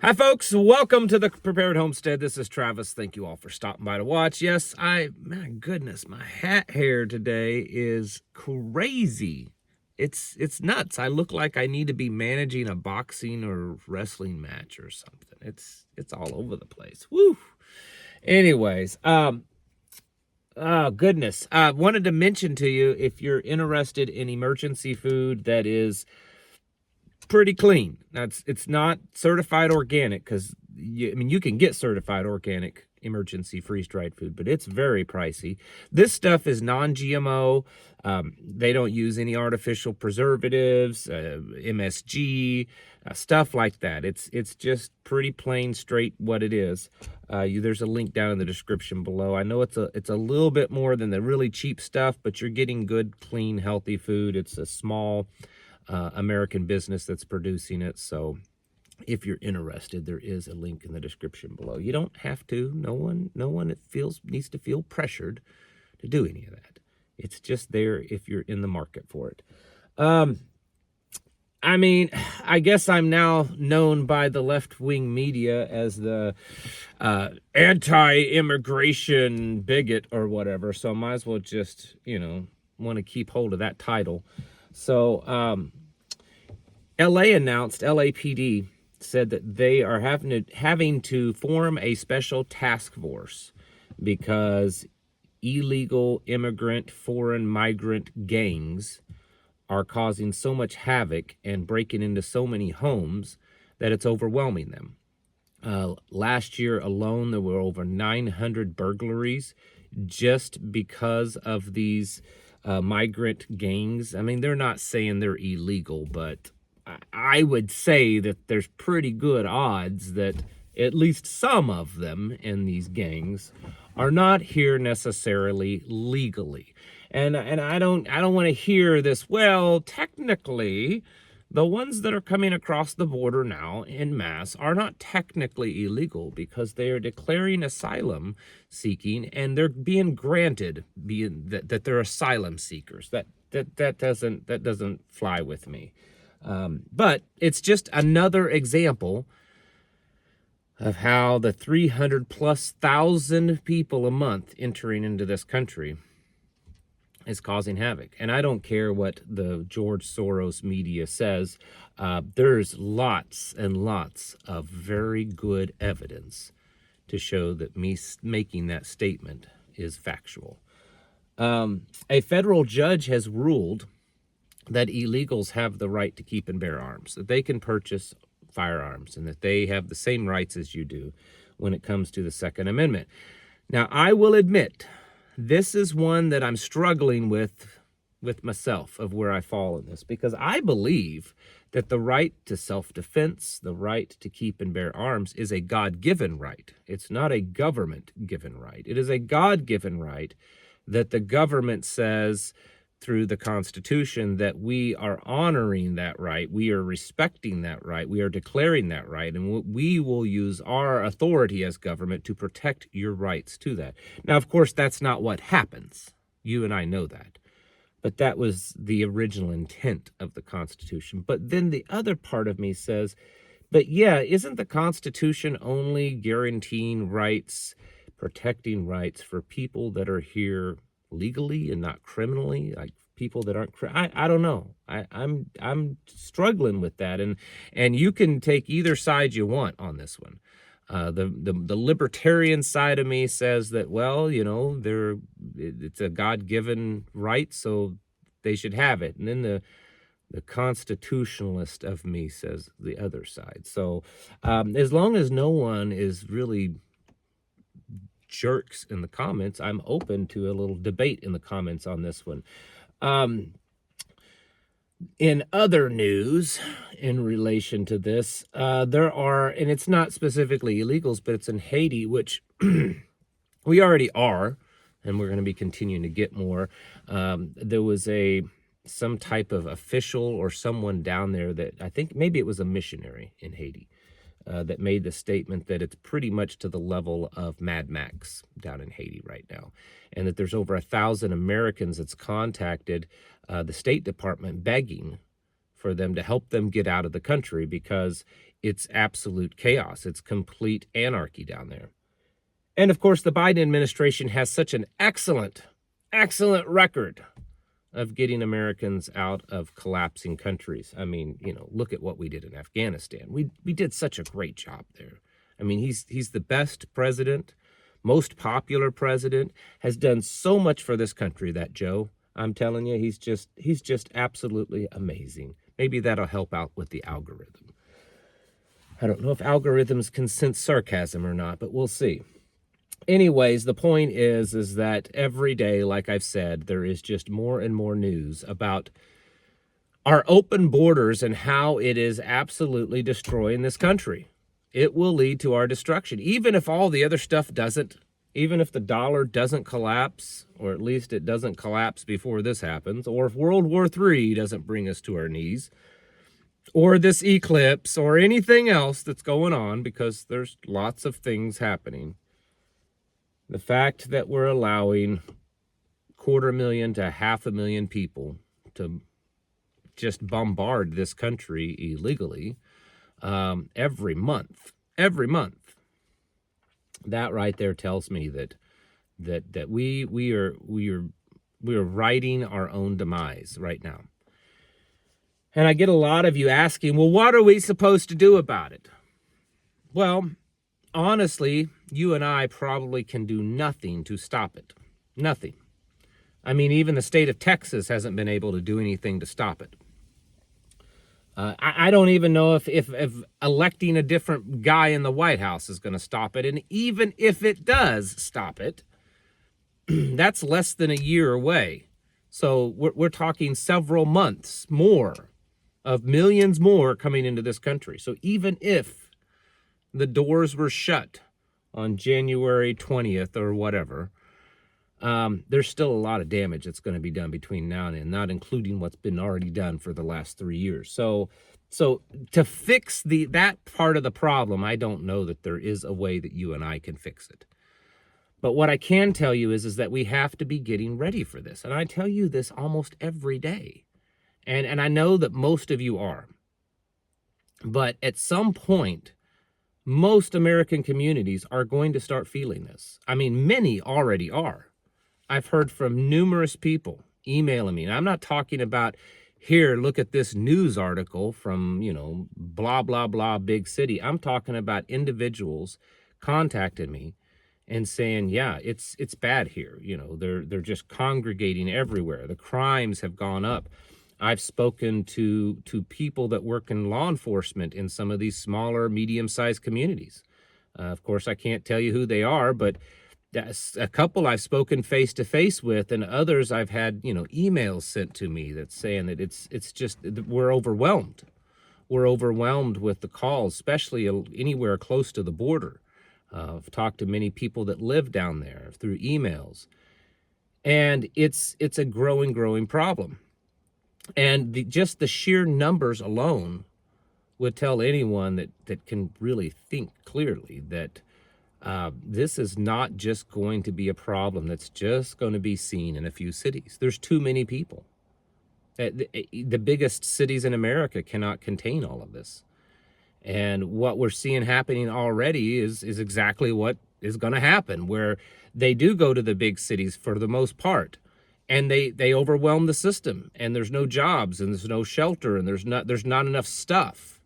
Hi, folks. Welcome to the Prepared Homestead. This is Travis. Thank you all for stopping by to watch. Yes, my goodness, my hat hair today is crazy. It's nuts. I look like I need to be managing a boxing or wrestling match or something. It's all over the place. Woo. Anyways, oh goodness. I wanted to mention to you, if you're interested in emergency food that is pretty clean. Now, it's not certified organic, because you can get certified organic emergency freeze-dried food, but it's very pricey. This stuff is non-GMO. They don't use any artificial preservatives, MSG, stuff like that. It's just pretty plain, straight what it is. There's a link down in the description below. I know it's a little bit more than the really cheap stuff, but you're getting good, clean, healthy food. It's a small American business that's producing it. So if you're interested, there is a link in the description below. You don't have to. No one needs to feel pressured to do any of that. It's just there if you're in the market for it. I mean, I guess I'm now known by the left-wing media as the anti-immigration bigot or whatever, so I might as well just, want to keep hold of that title. So LAPD said that they are having to form a special task force because illegal immigrant, foreign migrant gangs are causing so much havoc and breaking into so many homes that it's overwhelming them. Last year alone, there were over 900 burglaries just because of these migrant gangs. I mean, they're not saying they're illegal, but I would say that there's pretty good odds that at least some of them in these gangs are not here necessarily legally. And I don't want to hear this, well, technically, the ones that are coming across the border now en masse are not technically illegal because they are declaring asylum seeking and they're being granted that they're asylum seekers. That doesn't fly with me. But it's just another example of how the 300,000+ people a month entering into this country is causing havoc. And I don't care what the George Soros media says. There's lots and lots of very good evidence to show that me making that statement is factual. A federal judge has ruled that illegals have the right to keep and bear arms, that they can purchase firearms, and that they have the same rights as you do when it comes to the Second Amendment. Now, I will admit, this is one that I'm struggling with myself of where I fall in this, because I believe that the right to self-defense, the right to keep and bear arms, is a God-given right. It's not a government-given right. It is a God-given right that the government says through the Constitution that we are honoring that right, we are respecting that right, we are declaring that right, and we will use our authority as government to protect your rights to that. Now, of course, that's not what happens. You and I know that. But that was the original intent of the Constitution. But then the other part of me says, but yeah, isn't the Constitution only guaranteeing rights, protecting rights for people that are here legally and not criminally, like people that aren't I don't know. I'm struggling with that, and you can take either side you want on this one. The libertarian side of me says that, well, it's a God-given right, so they should have it. And then the constitutionalist of me says the other side. So as long as no one is really jerks in the comments, I'm open to a little debate in the comments on this one. In other news in relation to this, there are, and it's not specifically illegals, but it's in Haiti, which we already are, and we're going to be continuing to get more. There was some type of official or someone down there that, I think maybe it was a missionary in Haiti, that made the statement that it's pretty much to the level of Mad Max down in Haiti right now, and that there's over 1,000 Americans that's contacted the State Department begging for them to help them get out of the country, because it's absolute chaos. It's complete anarchy down there. And of course, the Biden administration has such an excellent record of getting Americans out of collapsing countries. I mean, look at what we did in Afghanistan. We did such a great job there. I mean, he's the best president, most popular president, has done so much for this country, that Joe. I'm telling you, he's just absolutely amazing. Maybe that'll help out with the algorithm. I don't know if algorithms can sense sarcasm or not, but we'll see. Anyways, the point is that every day, like I've said, there is just more and more news about our open borders and how it is absolutely destroying this country. It will lead to our destruction, even if all the other stuff doesn't, even if the dollar doesn't collapse, or at least it doesn't collapse before this happens, or if World War III doesn't bring us to our knees, or this eclipse, or anything else that's going on, because there's lots of things happening. The fact that we're allowing 250,000 to 500,000 people to just bombard this country illegally every month, that right there tells me that we are writing our own demise right now. And I get a lot of you asking, well, what are we supposed to do about it? Well, honestly, you and I probably can do nothing to stop it. Nothing. I mean, even the state of Texas hasn't been able to do anything to stop it. I don't even know if electing a different guy in the White House is going to stop it. And even if it does stop it, that's less than a year away. So we're talking several months more of millions more coming into this country. So even if the doors were shut on January 20th or whatever, there's still a lot of damage that's going to be done between now and then, not including what's been already done for the last 3 years. So to fix that part of the problem, I don't know that there is a way that you and I can fix it. But what I can tell you is that we have to be getting ready for this. And I tell you this almost every day. And I know that most of you are. But at some point, most American communities are going to start feeling this. I mean, many already are. I've heard from numerous people emailing me. And I'm not talking about, here, look at this news article from, blah, blah, blah, big city. I'm talking about individuals contacting me and saying, yeah, it's bad here. They're just congregating everywhere. The crimes have gone up. I've spoken to people that work in law enforcement in some of these smaller, medium-sized communities. Of course, I can't tell you who they are, but that's a couple I've spoken face-to-face with, and others I've had, emails sent to me that's saying that it's just, we're overwhelmed. We're overwhelmed with the calls, especially anywhere close to the border. I've talked to many people that live down there through emails, and it's a growing problem. And just the sheer numbers alone would tell anyone that can really think clearly that this is not just going to be a problem that's just going to be seen in a few cities. There's too many people. The biggest cities in America cannot contain all of this. And what we're seeing happening already is exactly what is going to happen, where they do go to the big cities for the most part. And they overwhelm the system, and there's no jobs, and there's no shelter, and there's not enough stuff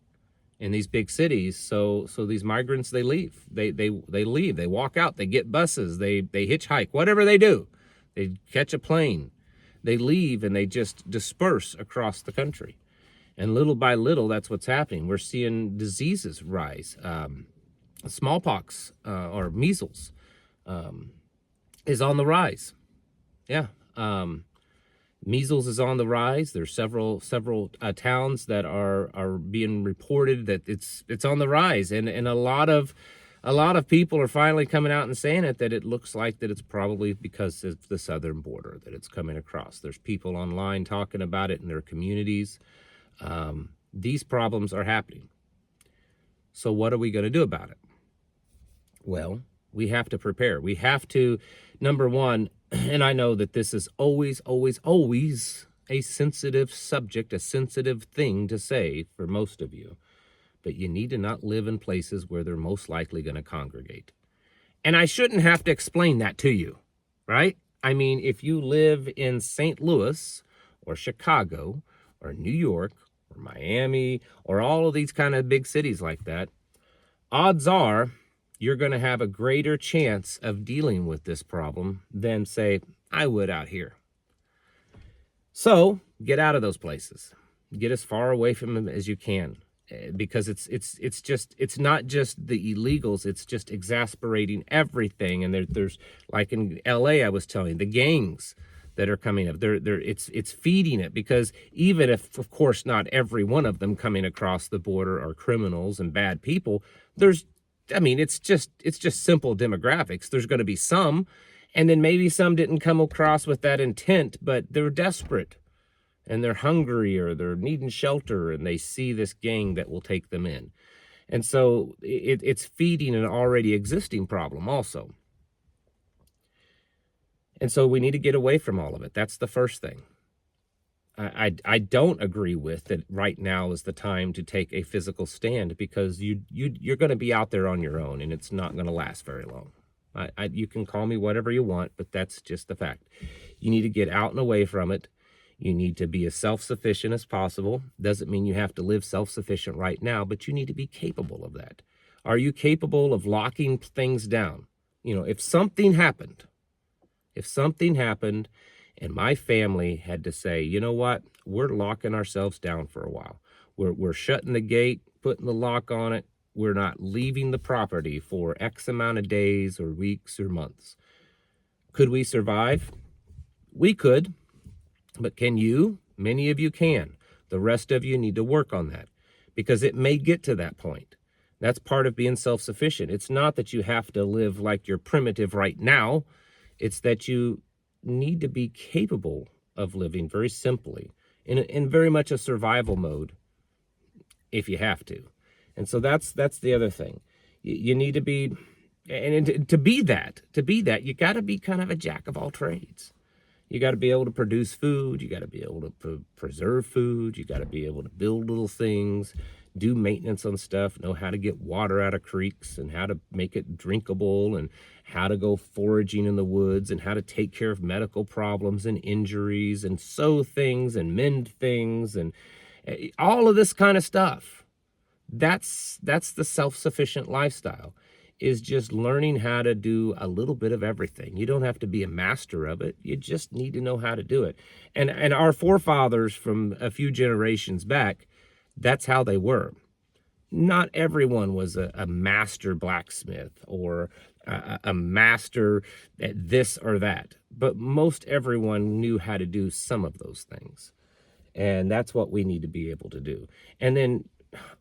in these big cities. So these migrants, they leave. They leave. They walk out. They get buses. They hitchhike. Whatever they do, they catch a plane. They leave, and they just disperse across the country. And little by little, that's what's happening. We're seeing diseases rise. Smallpox or measles is on the rise. Yeah. Measles is on the rise. There's several towns that are being reported that it's on the rise, and a lot of people are finally coming out and saying that it looks like that it's probably because of the southern border that it's coming across. There's people online talking about it in their communities. These problems are happening. So what are we going to do about it? Well, we have to prepare. We have to, number one, and I know that this is always a sensitive subject, a sensitive thing to say for most of you. but you need to not live in places where they're most likely going to congregate. And I shouldn't have to explain that to you, right? I mean, if you live in St. Louis or Chicago or New York or Miami or all of these kind of big cities like that, odds are you're going to have a greater chance of dealing with this problem than, say, I would out here. So get out of those places. Get as far away from them as you can, because it's not just the illegals, it's just exasperating everything. And there's like in LA, I was telling you, the gangs that are coming up, it's feeding it, because even if, of course, not every one of them coming across the border are criminals and bad people, it's just simple demographics. There's going to be some, and then maybe some didn't come across with that intent, but they're desperate and they're hungry or they're needing shelter, and they see this gang that will take them in. And so it's feeding an already existing problem also. And so we need to get away from all of it. That's the first thing. I don't agree with that right now is the time to take a physical stand, because you're going to be out there on your own, and it's not going to last very long. You can call me whatever you want, but that's just the fact. You need to get out and away from it. You need to be as self-sufficient as possible. Doesn't mean you have to live self-sufficient right now, but you need to be capable of that. Are you capable of locking things down? If something happened and my family had to say, you know what, we're locking ourselves down for a while. We're shutting the gate, putting the lock on it. We're not leaving the property for X amount of days or weeks or months. Could we survive? We could. But can you? Many of you can. The rest of you need to work on that, because it may get to that point. That's part of being self-sufficient. It's not that you have to live like you're primitive right now. It's that you need to be capable of living very simply in very much a survival mode if you have to. And so that's the other thing. You need to be, and to be that, you got to be kind of a jack of all trades. You got to be able to produce food. You got to be able to preserve food. You got to be able to build little things, do maintenance on stuff, know how to get water out of creeks and how to make it drinkable, and how to go foraging in the woods, and how to take care of medical problems and injuries, and sew things and mend things, and all of this kind of stuff. That's the self-sufficient lifestyle, is just learning how to do a little bit of everything. You don't have to be a master of it. You just need to know how to do it. And our forefathers from a few generations back, that's how they were. Not everyone was a master blacksmith or a master at this or that, but most everyone knew how to do some of those things. And that's what we need to be able to do. And then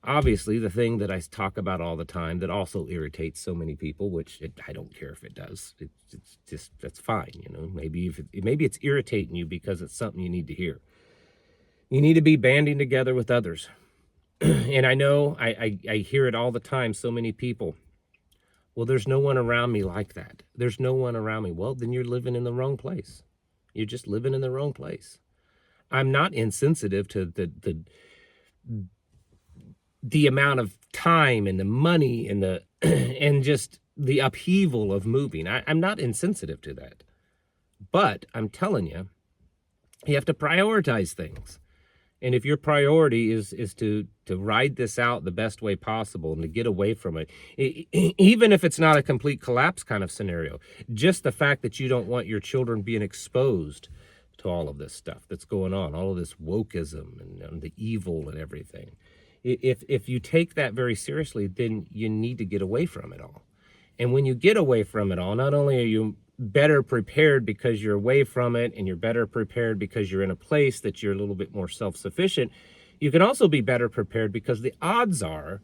obviously the thing that I talk about all the time that also irritates so many people, which I don't care if it does, it's just, that's fine. Maybe it's irritating you because it's something you need to hear. You need to be banding together with others. And I know I hear it all the time. So many people, well, there's no one around me like that. There's no one around me. Well, then you're living in the wrong place. You're just living in the wrong place. I'm not insensitive to the amount of time and the money and the and just the upheaval of moving. I'm not insensitive to that. But I'm telling you, you have to prioritize things. And if your priority is to ride this out the best way possible and to get away from it, even if it's not a complete collapse kind of scenario, just the fact that you don't want your children being exposed to all of this stuff that's going on, all of this wokeism and the evil and everything. If you take that very seriously, then you need to get away from it all. And when you get away from it all, not only are you better prepared because you're away from it, and you're better prepared because you're in a place that you're a little bit more self-sufficient, you can also be better prepared because the odds are,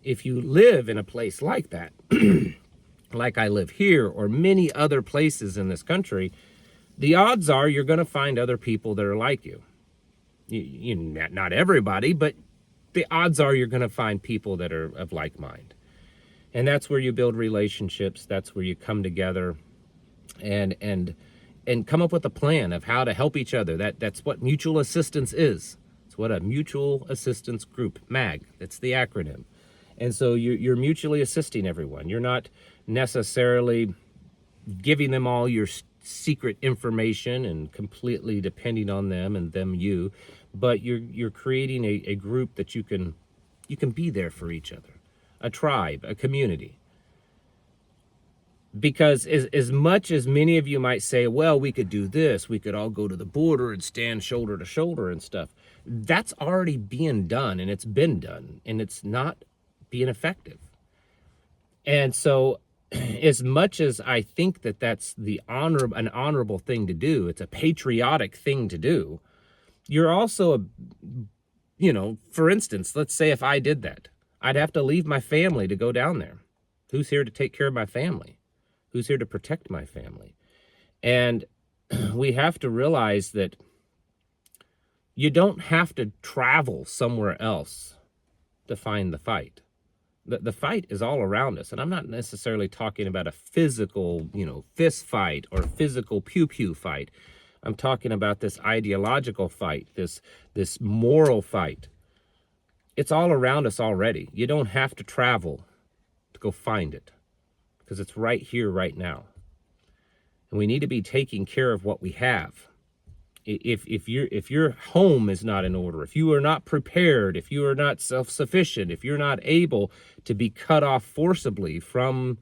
if you live in a place like that, like I live here or many other places in this country, the odds are you're going to find other people that are like you. Not everybody, but the odds are you're going to find people that are of like mind. And that's where you build relationships. That's where you come together and come up with a plan of how to help each other. That's what mutual assistance is. It's what a mutual assistance group, MAG, that's the acronym. And so you're mutually assisting everyone. You're not necessarily giving them all your secret information and completely depending on them and them you, but you're creating a group that you can be there for each other, a tribe, a community. Because as much as many of you might say, well, we could do this, we could all go to the border and stand shoulder to shoulder and stuff, that's already being done, and it's been done, and it's not being effective. And so as much as I think that that's an honorable thing to do, it's a patriotic thing to do, you're also, for instance, let's say if I did that, I'd have to leave my family to go down there. Who's here to take care of my family? Who's here to protect my family? And we have to realize that you don't have to travel somewhere else to find the fight. The fight is all around us. And I'm not necessarily talking about a physical, fist fight or physical pew-pew fight. I'm talking about this ideological fight, this moral fight. It's all around us already. You don't have to travel to go find it, because it's right here, right now. And we need to be taking care of what we have. If your home is not in order, if you are not prepared, if you are not self-sufficient, if you're not able to be cut off forcibly from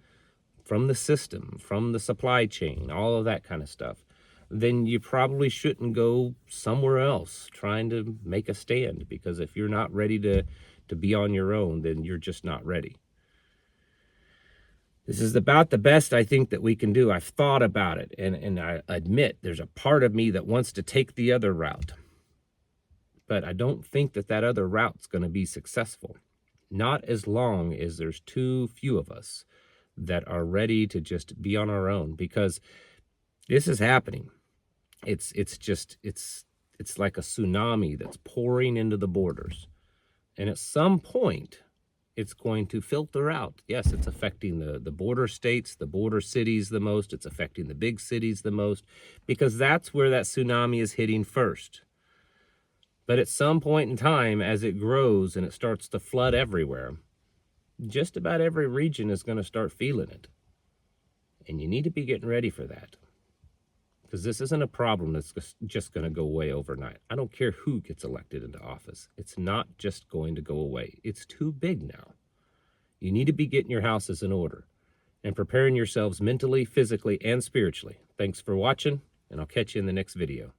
the system, from the supply chain, all of that kind of stuff, then you probably shouldn't go somewhere else trying to make a stand, because if you're not ready to be on your own, then you're just not ready. This is about the best I think that we can do. I've thought about it, and I admit there's a part of me that wants to take the other route. But I don't think that other route's going to be successful. Not as long as there's too few of us that are ready to just be on our own, because this is happening. It's like a tsunami that's pouring into the borders. And at some point, it's going to filter out. Yes, it's affecting the border states, the border cities the most. It's affecting the big cities the most, because that's where that tsunami is hitting first. But at some point in time, as it grows and it starts to flood everywhere, just about every region is going to start feeling it. And you need to be getting ready for that, because this isn't a problem that's just going to go away overnight. I don't care who gets elected into office. It's not just going to go away. It's too big now. You need to be getting your houses in order and preparing yourselves mentally, physically, and spiritually. Thanks for watching, and I'll catch you in the next video.